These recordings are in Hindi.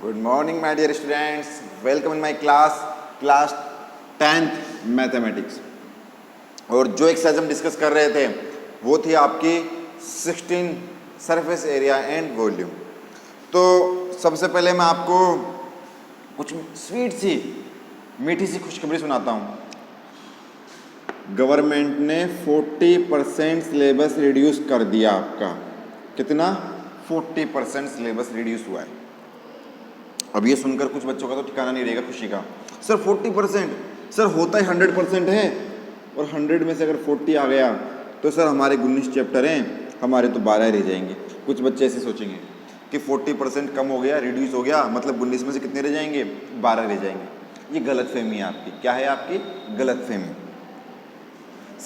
Good morning my dear students, welcome in my class 10th mathematics. और जो एक्सरसाइज हम डिस्कस कर रहे थे वो थी आपकी 16 सरफेस एरिया एंड वॉल्यूम। तो सबसे पहले मैं आपको कुछ स्वीट सी मीठी सी खुशखबरी सुनाता हूँ। गवर्नमेंट ने 40% सिलेबस रिड्यूस कर दिया। आपका कितना? 40% सिलेबस रिड्यूस हुआ है। अब ये सुनकर कुछ बच्चों का तो ठिकाना नहीं रहेगा खुशी का। सर 40%, सर होता ही 100% है, और 100 में से अगर 40 आ गया तो सर हमारे 19 चैप्टर हैं, हमारे तो 12 रह जाएंगे। कुछ बच्चे ऐसे सोचेंगे कि 40% कम हो गया, रिड्यूस हो गया, मतलब 19 में से कितने रह जाएंगे? 12 रह जाएंगे। ये गलतफहमी है आपकी। क्या है आपकी? गलतफहमी।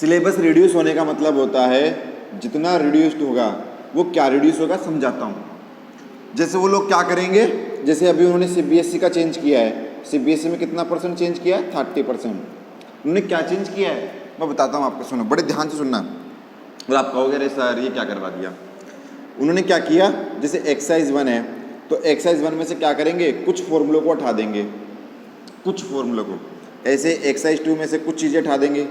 सिलेबस रिड्यूस होने का मतलब होता है जितना रिड्यूस्ड होगा वो क्या रिड्यूस होगा, समझाता हूँ। जैसे वो लोग क्या करेंगे, जैसे अभी उन्होंने सीबीएसई का चेंज किया है। सीबीएसई में कितना परसेंट चेंज किया है? 30%। उन्होंने क्या चेंज किया है मैं बताता हूँ आपको, सुनो बड़े ध्यान से सुनना। और आप कहोगे अरे सर ये क्या करवा दिया। उन्होंने क्या किया, जैसे एक्सरसाइज 1 है तो एक्सरसाइज 1 में से क्या करेंगे, कुछ फॉर्मूलों को हटा देंगे, कुछ फॉर्मूलों को। ऐसे एक्सरसाइज 2 में से कुछ चीज़ें हटा देंगे,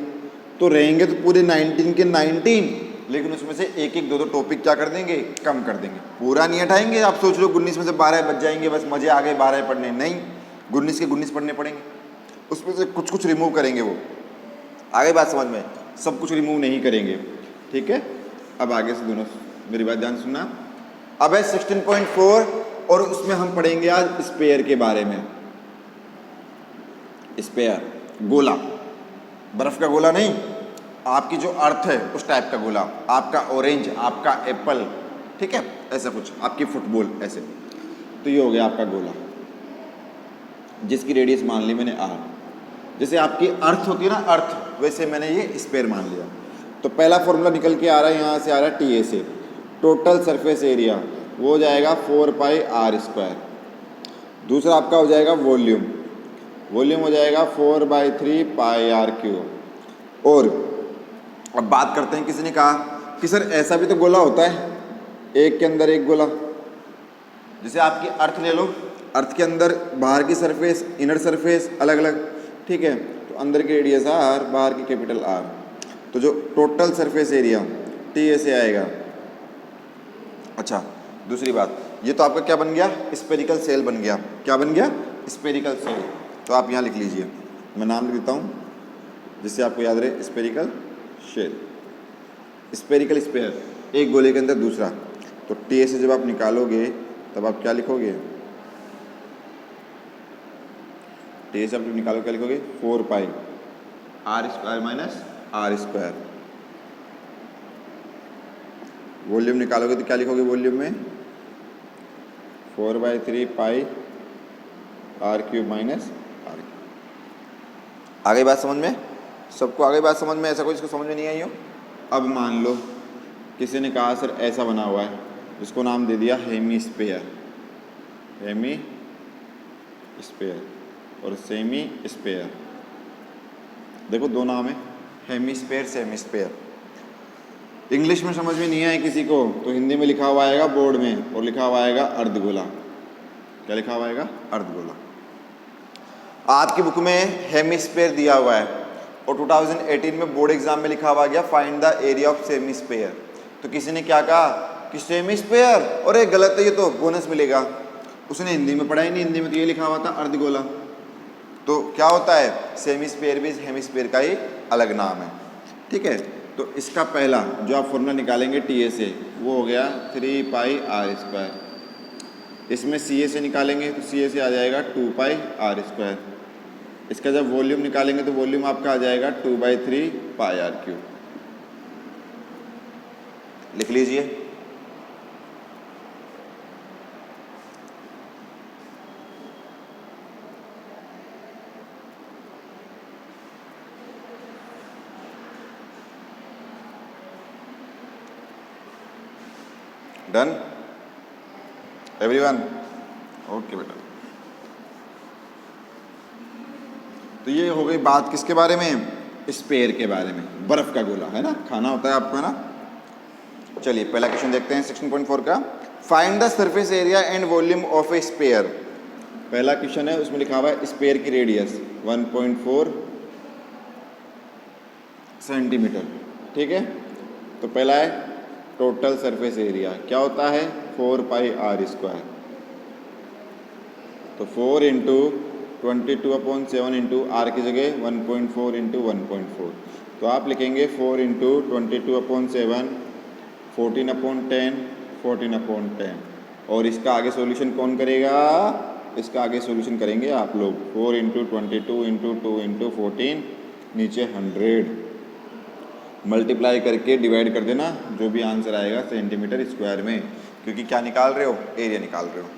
तो रहेंगे तो पूरे 19 के 19, लेकिन उसमें से एक एक दो टॉपिक क्या कर देंगे, कम कर देंगे। पूरा नहीं हटाएंगे। आप सोच लो 19 में से 12 बच जाएंगे, बस मजे आ गए 12 पढ़ने। नहीं, 19 के 19 पढ़ने पड़ेंगे। उसमें से कुछ कुछ रिमूव करेंगे। वो आगे बात समझ में, सब कुछ रिमूव नहीं करेंगे। ठीक है, अब आगे से दोनों मेरी बात ध्यान सुनना। अब है 16.4 और उसमें हम पढ़ेंगे आज स्पेयर के बारे में। स्पेयर, गोला, बर्फ का गोला नहीं, आपकी जो अर्थ है उस टाइप का गोला, आपका ऑरेंज, आपका एप्पल, ठीक है, ऐसा कुछ, आपकी फुटबॉल ऐसे। तो ये हो गया आपका गोला जिसकी रेडियस मान ली मैंने आर। जैसे आपकी अर्थ होती है ना, अर्थ, वैसे मैंने ये स्पेयर मान लिया। तो पहला फॉर्मूला निकल के आ रहा है, यहाँ से आ रहा है टी ए से, टोटल सरफेस एरिया वो हो जाएगा 4πr²। दूसरा आपका हो जाएगा वॉल्यूम, वॉल्यूम हो जाएगा 4/3πr³। और अब बात करते हैं, किसी ने कहा कि सर ऐसा भी तो गोला होता है, एक के अंदर एक गोला। जैसे आपकी अर्थ ले लो, अर्थ के अंदर बाहर की सरफेस, इनर सरफेस अलग अलग, ठीक है। तो अंदर की रेडियस आर, बाहर की कैपिटल आर। तो जो total surface area T A से आएगा। अच्छा, दूसरी बात, ये तो आपका क्या बन गया, स्पेरिकल सेल बन गया। क्या बन गया? Spherical shell. तो आप यहाँ लिख लीजिए, मैं नाम लिख देता हूँ जिससे आपको याद रहे, स्पेरिकल शेल, स्पेरिकल स्पेयर, एक गोले के अंदर दूसरा। तो टी ए से जब आप निकालोगे तब आप क्या लिखोगे, टी ए से आप निकालो क्या लिखोगे, 4πr² - r²। वॉल्यूम निकालोगे तो क्या लिखोगे, वॉल्यूम में 4/3πr³ - r³। आगे बात समझ में, सबको आगे बात समझ में, ऐसा कोई इसको समझ में नहीं आई हो। अब मान लो किसी ने कहा सर ऐसा बना हुआ है, जिसको नाम दे दिया हेमीस्फेयर, हेमीस्फेयर और सेमी स्फेयर। देखो दो नाम है, हेमीस्फेयर, सेमीस्फेयर। इंग्लिश में समझ में नहीं आए किसी को तो हिंदी में लिखा हुआ आएगा बोर्ड में, और लिखा हुआ आएगा अर्धगोला। क्या लिखा हुआ आएगा? अर्धगोला। आपकी बुक में हेमीस्फेयर दिया हुआ है, और 2018 में बोर्ड एग्जाम में लिखा हुआ गया फाइंड द एरिया ऑफ सेमीस्फेयर। तो किसी ने क्या कहा कि सेमीस्फेयर, और एक गलत है, ये तो बोनस मिलेगा। उसने हिंदी में पढ़ा ही नहीं, हिंदी में तो ये लिखा हुआ था अर्धगोला। तो क्या होता है, सेमीस्फेयर भी हेमीस्फेयर का ही अलग नाम है, ठीक है। तो इसका पहला जो आप फॉर्मूला निकालेंगे टी ए से, वो हो गया 3πr²। इसमें सी ए से निकालेंगे तो सी ए से आ जाएगा 2πr²। इसका जब वॉल्यूम निकालेंगे तो वॉल्यूम आपका आ जाएगा 2/3πr³। लिख लीजिए। Done everyone? ओके बेटा। तो ये हो गई बात किसके बारे में, स्पेयर के बारे में। बर्फ का गोला है ना, खाना होता है आपको, है ना। चलिए पहला क्वेश्चन देखते हैं 16.4 का। Find the surface area and volume of a sphere. पहला क्वेश्चन है, उसमें लिखा हुआ है स्फीयर की रेडियस 1.4 सेंटीमीटर, ठीक है। तो पहला है टोटल सरफेस एरिया, क्या होता है 4πr²। तो 4 इंटू 22/7 इंटू आर की जगह 1.4 इंटू 1.4, तो आप लिखेंगे 4 इंटू 22/7 14/10 14/10। और इसका आगे सॉल्यूशन कौन करेगा? इसका आगे सॉल्यूशन करेंगे आप लोग। 4 इंटू 22 इंटू 2 इंटू 14 नीचे 100 मल्टीप्लाई करके डिवाइड कर देना, जो भी आंसर आएगा सेंटीमीटर स्क्वायर में, क्योंकि क्या निकाल रहे हो? एरिया निकाल रहे हो।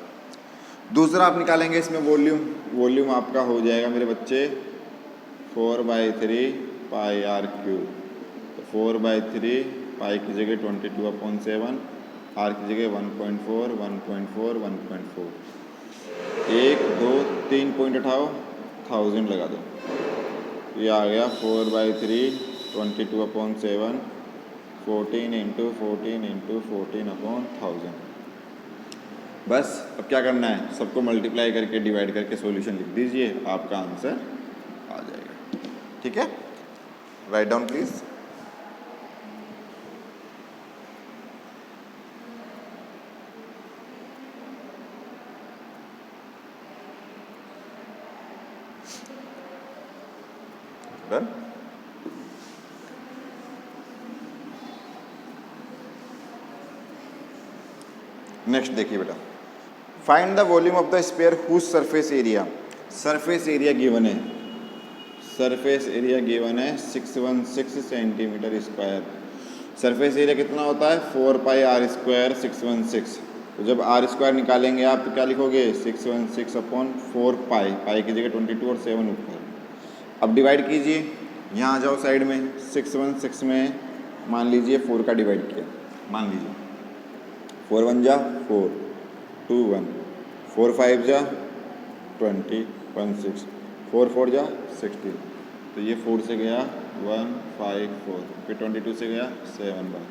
दूसरा आप निकालेंगे इसमें वॉल्यूम। वॉल्यूम आपका हो जाएगा मेरे बच्चे 4/3 πr³। तो 4/3 पाई की जगह 22/7, आर की जगह 1.4 1.4 1.4। 1 2 3 पॉइंट उठाओ, 1000 लगा दो। ये आ गया 4/3 22/7 14 इंटू 14 इंटू 14/1000। बस अब क्या करना है, सबको मल्टीप्लाई करके डिवाइड करके सॉल्यूशन लिख दीजिए, आपका आंसर आ जाएगा। ठीक है, write down please. Done. Next देखिए बेटा, find the volume of the sphere whose surface area. Surface area given है, सरफेस एरिया गिवन है 616 सेंटीमीटर स्क्वायर। सरफेस एरिया कितना होता है? 4πr², 616। तो जब r² निकालेंगे आप तो क्या लिखोगे? 616/4 पाई की जगह 22 और 7 ऊपर। अब डिवाइड कीजिए, यहाँ आ जाओ साइड में। 616 में मान लीजिए 4 का डिवाइड किया, मान लीजिए 4 1 जा 4 2 1, 4 5 जा 20 1 6, 4 4 जा 16। तो ये 4 से गया 1 5 4, फिर 22 से गया 7 बार,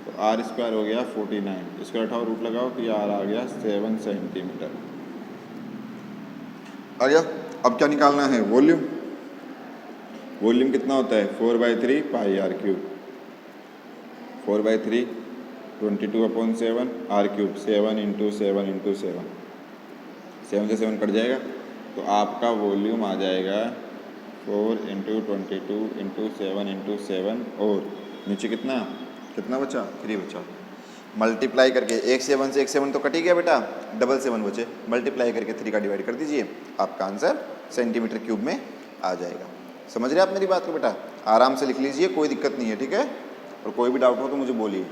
तो r² हो गया 49। इसका उठाओ रूट लगाओ तो ये r आ गया 7 सेंटीमीटर। आ गया। अब क्या निकालना है? वॉल्यूम। वॉल्यूम कितना होता है? 4/3 πr³। 4/3 22/7 r³, 7 इंटू 7 इंटू 7, 7 से 7 कट जाएगा, तो आपका वॉल्यूम आ जाएगा 4 इंटू 22 इंटू 7 इंटू 7, और नीचे कितना कितना बचा? 3 बचा। मल्टीप्लाई करके एक 7 से एक 7 तो कट ही गया बेटा, डबल 7 बचे, मल्टीप्लाई करके 3 का डिवाइड कर दीजिए, आपका आंसर सेंटीमीटर क्यूब में आ जाएगा। समझ रहे आप मेरी बात को बेटा? आराम से लिख लीजिए, कोई दिक्कत नहीं है, ठीक है। और कोई भी डाउट हो तो मुझे बोलिए।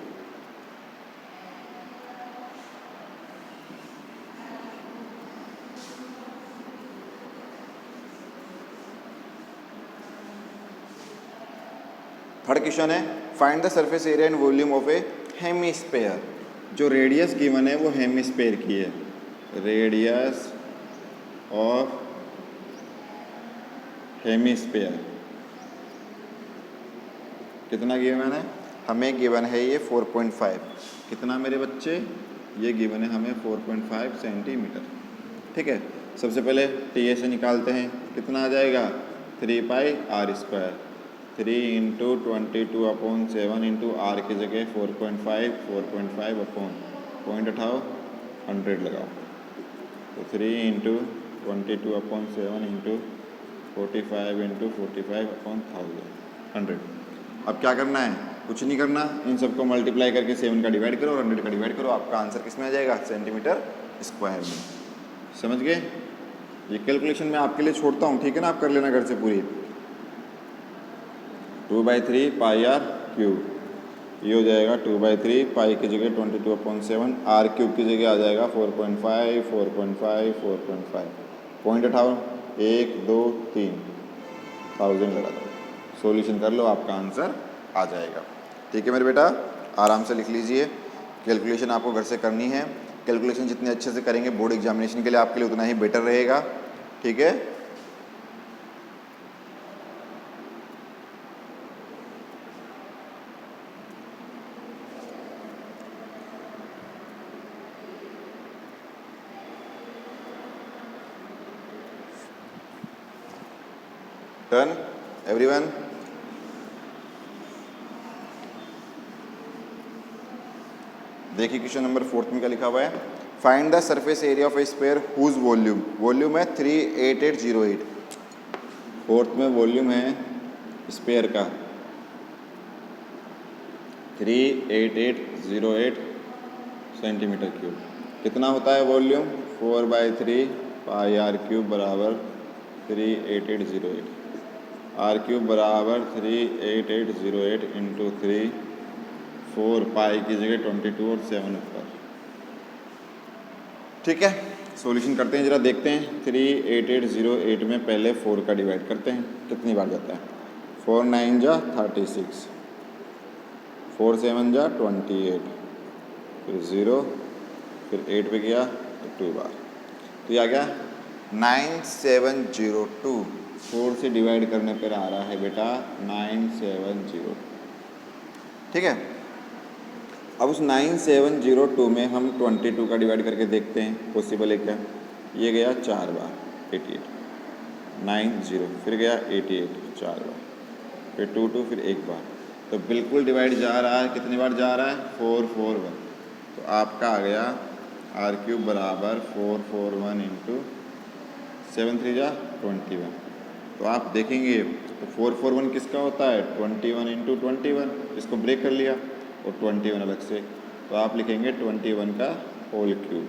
थर्ड क्वेश्चन है, find the surface area and volume of A hemisphere. जो रेडियस गिवन है वो हेमिस्फीयर की है, रेडियस ऑफ हेमिस्फीयर कितना गिवन है? हमें गिवन है ये 4.5। कितना मेरे बच्चे? ये गिवन है हमें 4.5 सेंटीमीटर। ठीक है, सबसे पहले TA से निकालते हैं, कितना आ जाएगा? 3πr²। 3 इंटू 22/7 इंटू आर की जगह 4.5 4.5 पॉइंट उठाओ, 100 लगाओ, तो 3 इंटू 22/7 इंटू 45 इंटू 45/1000, 100। अब क्या करना है? कुछ नहीं करना, इन सबको मल्टीप्लाई करके 7 का डिवाइड करो और 100 का डिवाइड करो, आपका आंसर किस में आ जाएगा? सेंटीमीटर स्क्वायर में। समझ गए? ये कैलकुलेशन मैं आपके लिए छोड़ता हूँ, ठीक है ना, आप कर लेना घर से पूरी। 2/3 πr³, ये हो जाएगा 2/3 पाई की जगह 22/7, r³ की जगह आ जाएगा 4.5 4.5 4.5, पॉइंट उठाओ 1 2 3, 1000 लगा दो, सॉल्यूशन कर लो, आपका आंसर आ जाएगा। ठीक है मेरे बेटा, आराम से लिख लीजिए। कैलकुलेशन आपको घर से करनी है, कैलकुलेशन जितने अच्छे से करेंगे बोर्ड एग्जामिनेशन के लिए आपके लिए उतना ही बेटर रहेगा। ठीक है, डन एवरीवन? देखिए क्वेश्चन नंबर 4 में क्या लिखा हुआ है, find the surface area of a sphere whose volume, volume है 38808, 4 में वॉल्यूम है स्फीयर का 38808 सेंटीमीटर क्यूब। कितना होता है वॉल्यूम? 4/3 पाई आर क्यूब बराबर 38808, आर क्यूब बराबर 38808 इंटू 3, 4 पाई की जगह 22 और 7 ऊपर। ठीक है, सॉल्यूशन करते हैं, जरा देखते हैं। 38808 में पहले 4 का डिवाइड करते हैं, कितनी बार जाता है? 4 9 जा 36, 4 7 जा 28, फिर 0, फिर 8 पे गया तो 2 बार, तो ये आ गया 9702। 4 से डिवाइड करने पर आ रहा है बेटा 9702। ठीक है, अब उस 9702 में हम 22 का डिवाइड करके देखते हैं, पॉसिबल है क्या? ये गया 4 बार 88, 90, फिर गया 88 4 बार, फिर 22, फिर 1 बार, तो बिल्कुल डिवाइड जा रहा है। कितनी बार जा रहा है? 441। तो आपका आ गया आर क्यूब बराबर 441 इंटू 7 3 जा 21। तो आप देखेंगे तो 441 किसका होता है? 21 इंटू 21, इसको ब्रेक कर लिया और 21 अलग से, तो आप लिखेंगे 21 का होल क्यूब,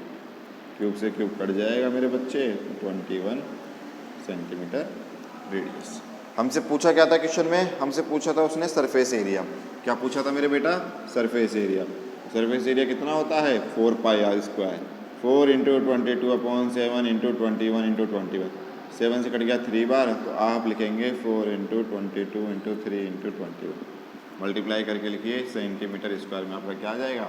क्यूब से क्यूब कट जाएगा मेरे बच्चे, 21 सेंटीमीटर रेडियस। हमसे पूछा क्या था क्वेश्चन में? हमसे पूछा था उसने सरफेस एरिया। क्या पूछा था मेरे बेटा? Surface area. सरफेस एरिया कितना होता है? 4 pi r square, 4 into 22/7 into 21 into 21, 7 से कट गया 3 बार, तो आप लिखेंगे 4 इंटू 22 इंटू 3 इंटू 21, मल्टीप्लाई करके लिखिए, सेंटीमीटर स्क्वायर में आपका क्या आ जाएगा?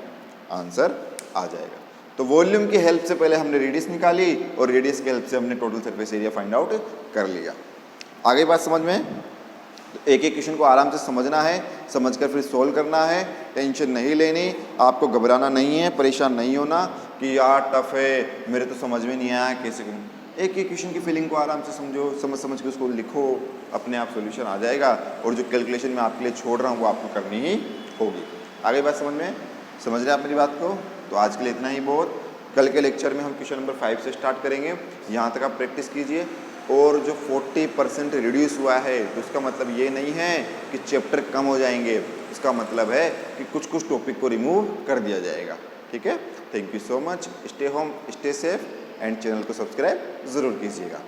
आंसर आ जाएगा। तो वॉल्यूम की हेल्प से पहले हमने रेडियस निकाली और रेडियस की हेल्प से हमने total surface area find out कर लिया। आगे बात समझ में? एक एक क्वेश्चन को आराम से समझना है, समझकर फिर सोल्व करना है, टेंशन नहीं लेनी, आपको घबराना नहीं है, परेशान नहीं होना कि यार टफ है, मेरे तो समझ में नहीं आया कैसे करूँ। एक एक क्वेश्चन की फीलिंग को आराम से समझो, समझ के उसको लिखो, अपने आप सॉल्यूशन आ जाएगा। और जो कैलकुलेशन मैं आपके लिए छोड़ रहा हूँ वो आपको करनी ही होगी। आगे बात समझ में? समझ रहे हैं आप मेरी बात को? तो आज के लिए इतना ही बहुत। कल के लेक्चर में हम क्वेश्चन नंबर 5 से स्टार्ट करेंगे, यहाँ तक आप प्रैक्टिस कीजिए। और जो 40% रिड्यूस हुआ है तो उसका मतलब ये नहीं है कि चैप्टर कम हो जाएंगे, इसका मतलब है कि कुछ कुछ टॉपिक को रिमूव कर दिया जाएगा। ठीक है, thank you so much, stay home, stay safe and channel को सब्सक्राइब ज़रूर कीजिएगा।